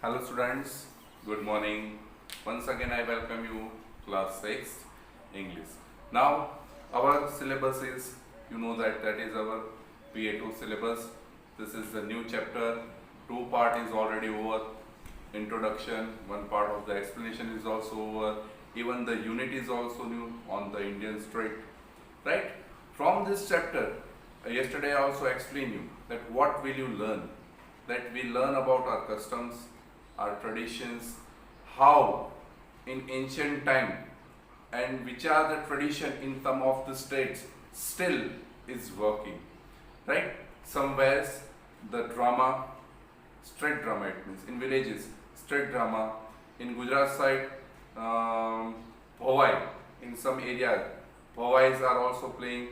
Hello students, good morning. Once again I welcome you class 6 English. Now our syllabus is, you know that is our PA2 syllabus. This is the new chapter. Two part is already over. Introduction, one part of the explanation is also over. Even the unit is also new on the Indian street. Right? From this chapter, yesterday I also explained you that what will you learn? That we learn about our customs, our traditions, how in ancient time and which are the tradition in some of the states still is working, right? Somewheres the drama, street drama, it means in villages, street drama, in Gujarat side, Bhavai, in some areas, Bhavais are also playing,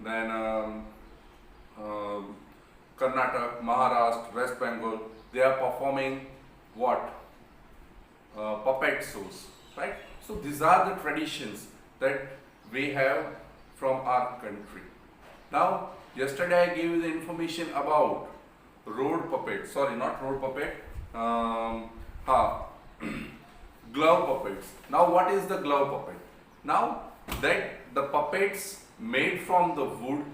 then Karnataka, Maharashtra, West Bengal, they are performing what? Puppet shows, right? So these are the traditions that we have from our country. Now, yesterday I gave you the information about road puppet, sorry, not road puppet, glove puppets. Now, what is the glove puppet? Now, that the puppets made from the wood,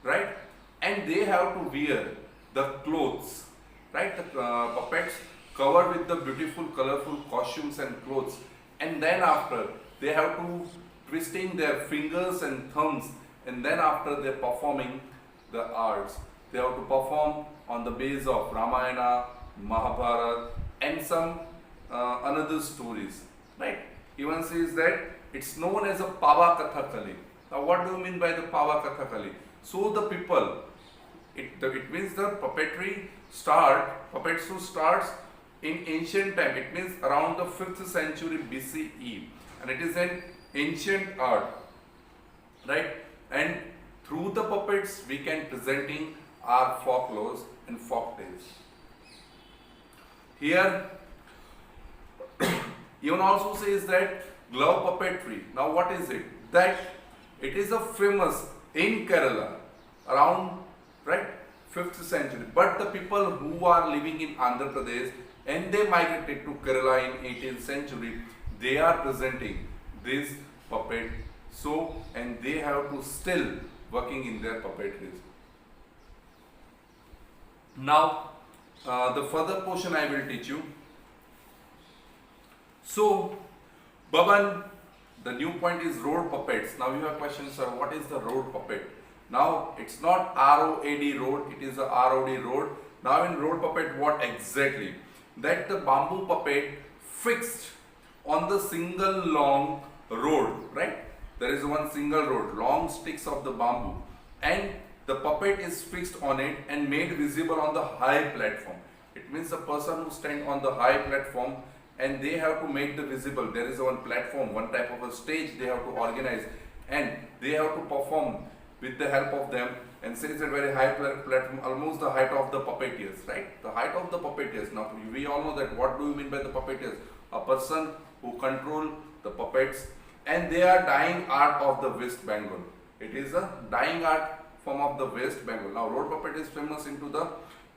right? And they have to wear the clothes, right? The puppets covered with the beautiful colorful costumes and clothes, and then after they have to twisting their fingers and thumbs, and then after they're performing the arts, they have to perform on the base of Ramayana, Mahabharata, and some another stories, right? Even says that it's known as a Pava Kathakali. Now what do you mean by the Pava Kathakali? So the people, it means the puppetry starts in ancient time. It means around the 5th century BCE, and it is an ancient art, right? And through the puppets we can presenting our folklores and folk tales. Here even also says that glove puppetry. Now what is it? That it is a famous in Kerala around, right, 5th century. But the people who are living in Andhra Pradesh and they migrated to Kerala in 18th century, they are presenting this puppet show, and they have to still working in their puppetry. Now the further portion I will teach you. So Baban, the new point is road puppets. Now you have questions, sir, what is the road puppet? Now it's not ROAD road, it is a ROD road. Now in road puppet, what exactly? That the bamboo puppet fixed on the single long road, right? There is one single road, long sticks of the bamboo, and the puppet is fixed on it and made visible on the high platform. It means the person who stand on the high platform and they have to make the visible. There is one platform, one type of a stage they have to organize, and they have to perform with the help of them, and since a very high platform, almost the height of the puppeteers, right? The height of the puppeteers. Now we all know that what do you mean by the puppeteers? A person who control the puppets, and they are dying art of the West Bengal. It is a dying art form of the West Bengal. Now road puppet is famous into the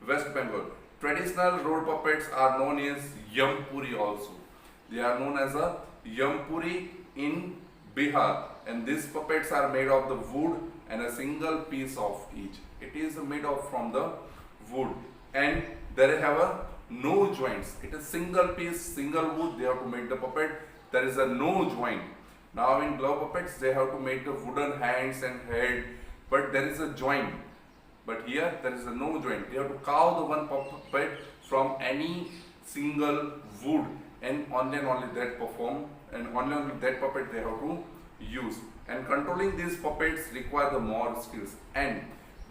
West Bengal. Traditional road puppets are known as Yampuri also. They are known as a Yampuri in Bihar, and these puppets are made of the wood and a single piece of each. It is made of from the wood, and they have a no joints. It is single piece, single wood. They have to make the puppet. There is a no joint. Now in glove puppets they have to make the wooden hands and head, but there is a joint. But here there is a no joint. They have to carve the one puppet from any single wood, and only that perform, and only that puppet they have to use. And controlling these puppets require the more skills. And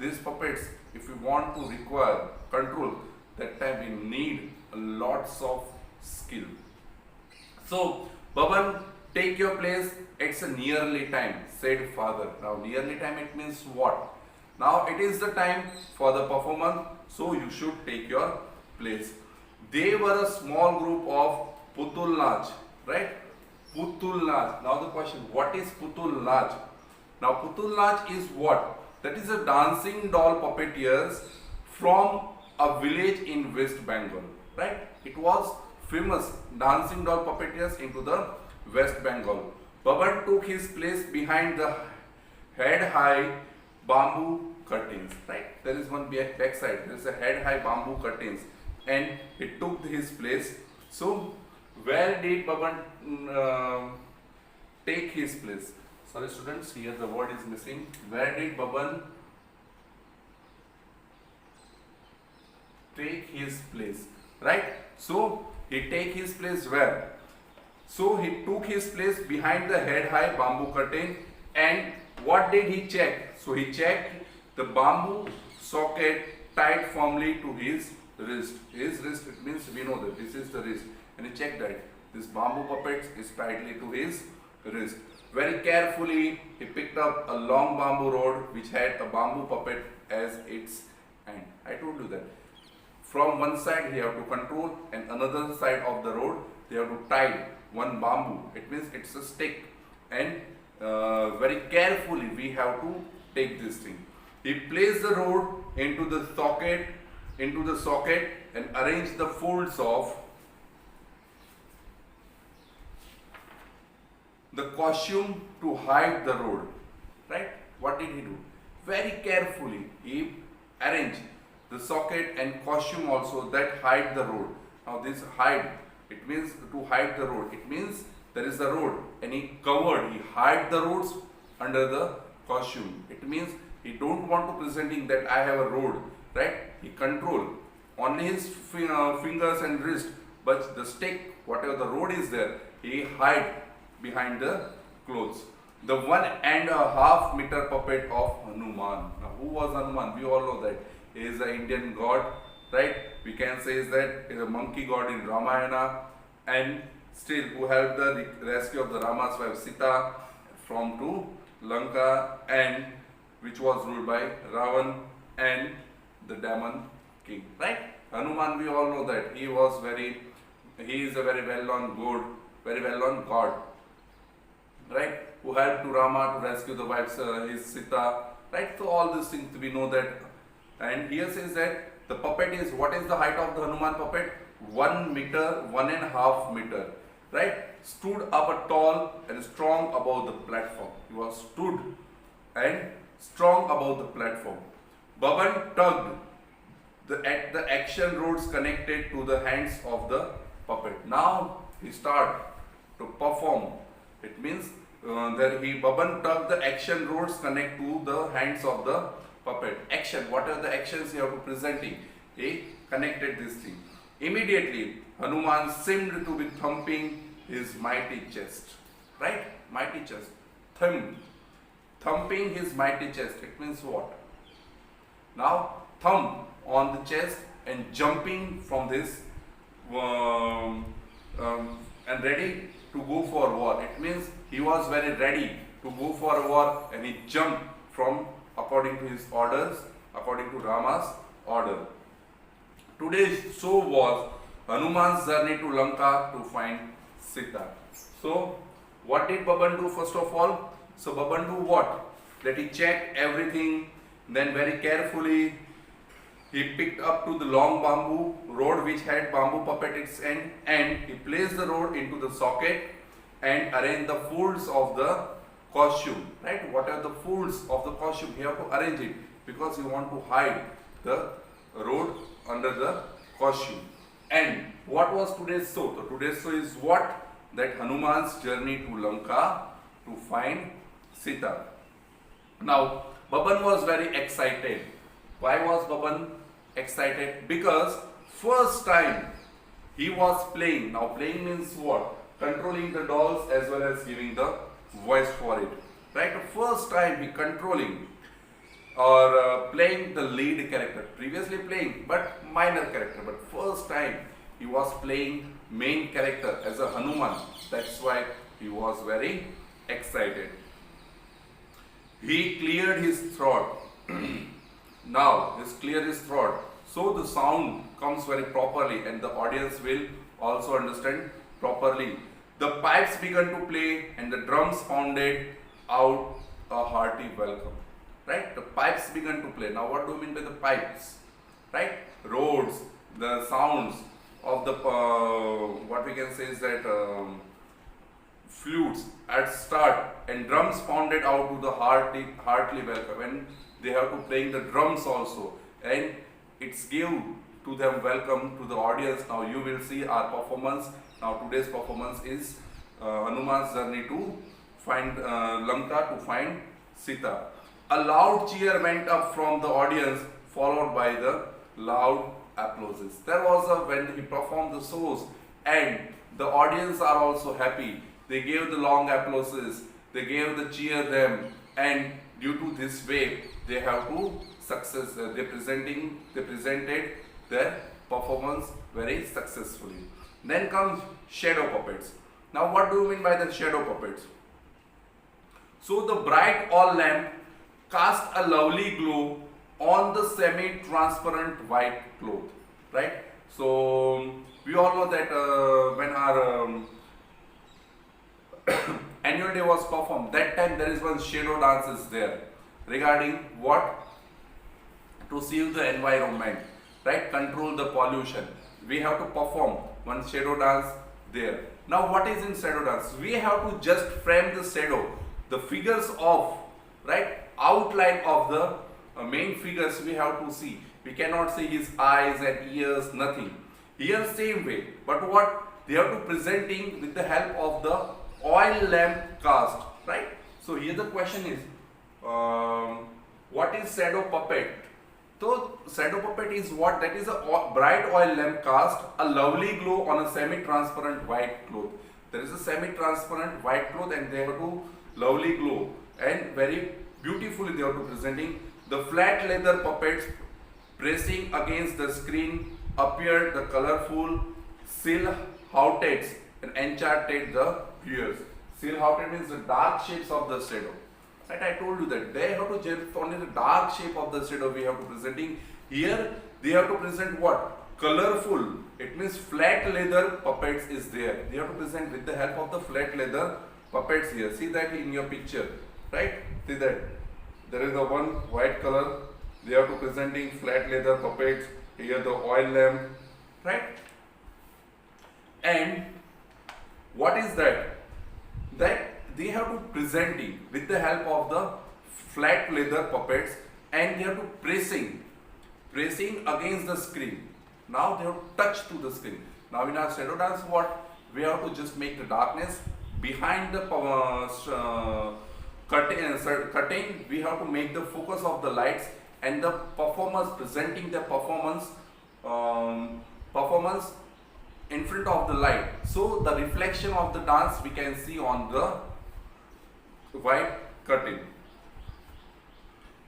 these puppets, if you want to require control, that time we need lots of skill. So Baban, take your place. It's a nearly time, said father. Now nearly time, it means what? Now it is the time for the performance, so you should take your place. They were a small group of Putul Nach, right? Putul Nach. Now the question, what is Putul Nach? Now Putul Nach is what? That is a dancing doll puppeteers from a village in West Bengal. right? It was famous dancing doll puppeteers into the West Bengal. Baban took his place behind the head-high bamboo curtains, right? There is one back side, there is a head-high bamboo curtains, and he took his place. So, where did Baban take his place? Sorry students, here the word is missing. Where did Baban take his place, right? So he take his place where? So he took his place behind the head high bamboo curtain, and what did he check? So he checked the bamboo socket tied firmly to his wrist. His wrist, it means we know that this is the wrist, and he checked that this bamboo puppet is tightly to his wrist. Very carefully he picked up a long bamboo rod which had a bamboo puppet as its end. I told you that. From one side he have to control, and another side of the road they have to tie one bamboo. It means it's a stick, and very carefully we have to take this thing. He placed the rod into the socket, and arranged the folds of the costume to hide the rod. Right? What did he do? Very carefully he arranged the socket and costume also that hide the road. Now this hide, it means to hide the road. It means there is a road, and he hide the roads under the costume. It means he don't want to presenting that I have a road, right? He control only his fingers and wrist, but the stick, whatever the road is there, he hide behind the clothes. The 1.5 meter puppet of Hanuman. Now who was Hanuman? We all know that. He is an Indian god, right? We can say is that he is a monkey god in Ramayana, and still who helped the rescue of the Rama's wife Sita from to Lanka, and which was ruled by Ravan and the demon king, right? Hanuman, we all know that he is a very well-known god, right? Who helped to Rama to rescue the wife, his Sita, right? So all these things we know that. And here says that the puppet is, what is the height of the Hanuman puppet? 1 meter, 1.5 meter, right? Stood up tall and strong above the platform. He was stood and strong above the platform. Baban tugged at the action rods connected to the hands of the puppet. Now he start to perform. It means Baban tugged the action rods connect to the hands of the puppet. Action, what are the actions you have to presenting? He connected this thing. Immediately, Hanuman seemed to be thumping his mighty chest. Right? Mighty chest. Thumping his mighty chest. It means what? Now, thumb on the chest and jumping from this and ready to go for war. It means he was very ready to go for war, and he jumped from according to his orders, according to Rama's order. Today's show was Hanuman's journey to Lanka to find Sita. So, what did Baban do first of all? So, Baban do what? That he checked everything, then very carefully he picked up to the long bamboo rod which had bamboo puppet its end, and he placed the rod into the socket and arranged the folds of the costume, right? What are the folds of the costume? You have to arrange it because you want to hide the road under the costume. And what was today's show? So today's show is what? That Hanuman's journey to Lanka to find Sita. Now, Baban was very excited. Why was Baban excited? Because first time he was playing. Now playing means what? Controlling the dolls as well as giving the voice for it, right? The first time he controlling or playing the lead character. Previously playing but minor character, but first time he was playing main character as a Hanuman. That's why he was very excited. He cleared his throat. Now he's cleared his throat, so the sound comes very properly and the audience will also understand properly. The pipes began to play and the drums pounded out a hearty welcome. Right? The pipes began to play. Now what do you mean by the pipes? Right? Roads, the sounds, of the what we can say is that flutes at start and drums pounded out to the heartily welcome, and they have to playing the drums also, and it's give to them welcome to the audience. Now you will see our performance. Now today's performance is Hanuman's journey to find Lanka, to find Sita. A loud cheer went up from the audience, followed by the loud applauses. There was a when he performed the shows, and the audience are also happy. They gave the long applauses, they gave the cheer them, and due to this way, they have to success. They presented their performance very successfully. Then comes shadow puppets. Now, what do you mean by the shadow puppets? So the bright oil lamp cast a lovely glow on the semi-transparent white cloth, right? So we all know that when our annual day was performed, that time there is one shadow dance is there regarding what? To save the environment, right? Control the pollution. We have to perform one shadow dance there. Now what is in shadow dance? We have to just frame the shadow, the figures of, right, outline of the main figures we have to see. We cannot see his eyes and ears, nothing. Here same way, but what? They have to presenting with the help of the oil lamp cast, right? So here the question is, what is shadow puppet? So shadow puppet is what? That is a bright oil lamp cast a lovely glow on a semi-transparent white cloth. There is a semi-transparent white cloth, and they have to lovely glow, and very beautifully they are presenting. The flat leather puppets pressing against the screen appeared the colorful silhouettes and enchanted the viewers. Silhouette means the dark shapes of the shadow. Right, I told you that they have to just only the dark shape of the shadow we have to presenting. Here they have to present what? Colorful. It means flat leather puppets is there. They have to present with the help of the flat leather puppets here. See that in your picture, right? See that there is a one white color. They are to presenting flat leather puppets. Here the oil lamp, right? And what is that? That they have to presenting with the help of the flat leather puppets, and they have to pressing against the screen. Now they have to touch to the screen. Now in our shadow dance, what? We have to just make the darkness behind the curtain. We have to make the focus of the lights, and the performers presenting their performance in front of the light. So the reflection of the dance we can see on the white curtain.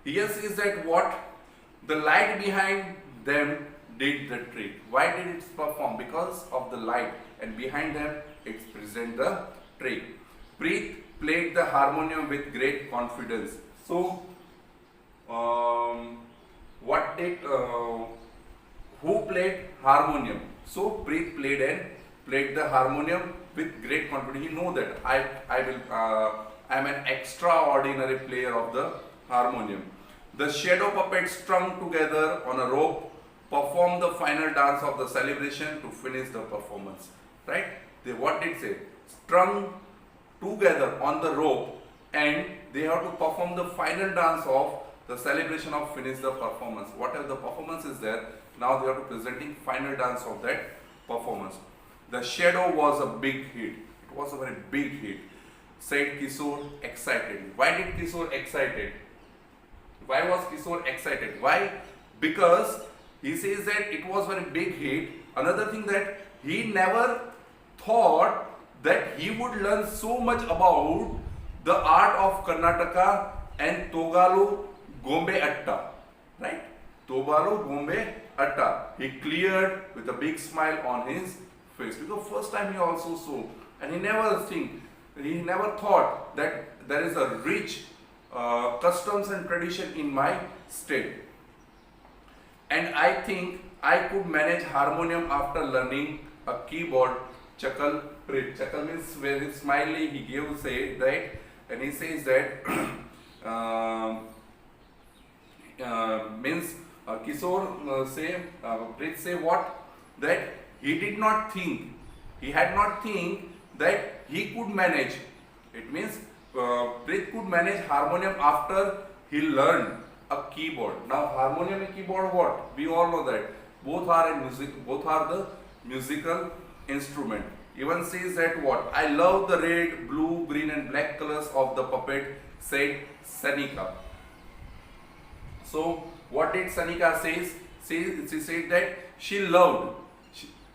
Here is that what? The light behind them did the trick. Why did it perform? Because of the light, and behind them it present the trick. Preet played the harmonium with great confidence. So who played harmonium? So Preet played the harmonium with great confidence. He know that I am an extraordinary player of the harmonium. The shadow puppets strung together on a rope performed the final dance of the celebration to finish the performance. Right? What did say? Strung together on the rope, and they have to perform the final dance of the celebration of finish the performance. Whatever the performance is there, now they are presenting final dance of that performance. The shadow was a big hit. It was a very big hit, said Kishore excitedly. Why did Kishore excited? Why was Kishore excited? Why? Because he says that it was very big hit. Another thing that he never thought that he would learn so much about the art of Karnataka and Togalu Gombe Atta. Right? Togalu Gombe Atta. He cleared with a big smile on his face. Because first time he also saw, and he never thought that there is a rich customs and tradition in my state. And I think I could manage harmonium after learning a keyboard. Chuckle Preet. Chuckle means very smiley. He gave say right, and he says that means Kishore say Preet say what? That he did not think, he had not think that he could manage. It means Preet could manage harmonium after he learned a keyboard. Now harmonium and keyboard, what? We all know that both are in music, both are the musical instrument. Even says that what? I love the red, blue, green and black colors of the puppet, said Sanika. So what did Sanika says? She said that she loved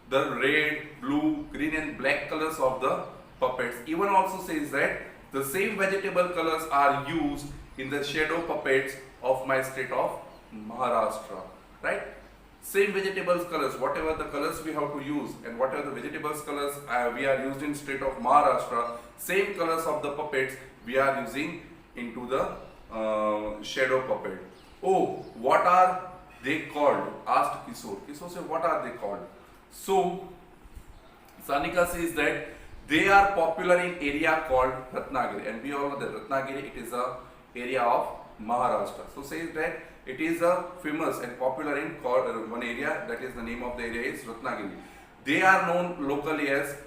the red, blue, green and black colors of the puppets. Even also says that the same vegetable colors are used in the shadow puppets of my state of Maharashtra. Right? Same vegetables colors, whatever the colors we have to use and whatever the vegetables colors we are used in state of Maharashtra, same colors of the puppets we are using into the shadow puppet. Oh, what are they called? Asked Kishore. Kishore said, what are they called? So, Sanika says that they are popular in area called Ratnagiri, and we all know that Ratnagiri, it is a area of Maharashtra. So says that it is a famous and popular in one area, that is the name of the area is Ratnagiri. They are known locally as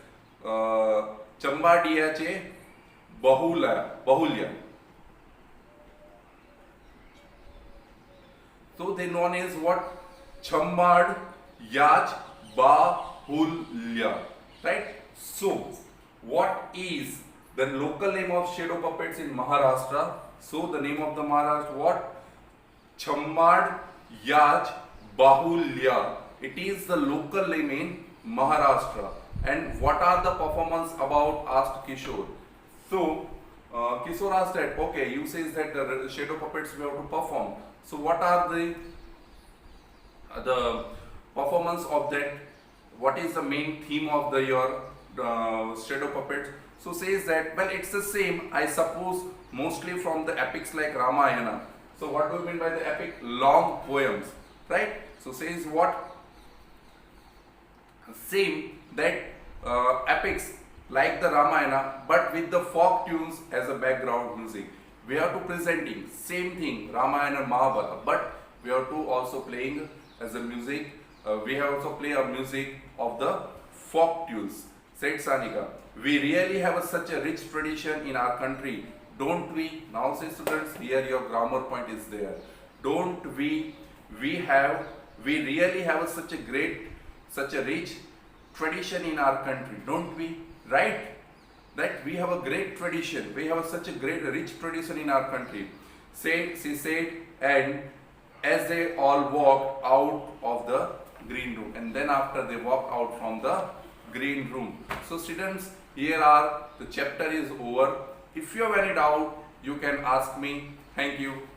Chambadiyache Bahulya. So they known as what? Chambad Yach Bahulya. Right? So what is the local name of shadow puppets in Maharashtra? So the name of the Maharashtra what? Chambad Yach Bahulya. It is the local name in Maharashtra. And what are the performance about? Asked Kishore. So Kishore asked that, okay, you says that the shadow puppets we have to perform. So what are the performance of that? What is the main theme of your shadow puppets? So says that, well, it's the same, I suppose, mostly from the epics like Ramayana. So what do you mean by the epic? Long poems, right? So says what? Same, that epics like the Ramayana, but with the folk tunes as a background music. We have to presenting same thing, Ramayana and Mahabharata, but we have to also playing as a music. We have also play a music of the folk tunes. Said Sanika, we really have such a rich tradition in our country, don't we? Now say students, here your grammar point is there. Don't we? We really have such a rich tradition in our country, don't we? Right? That we have a great tradition. We have such a rich tradition in our country. She said, and as they all walked out of the green room, and then after they walked out from the green room. So students, here are the chapter is over. If you have any doubt, you can ask me. Thank you.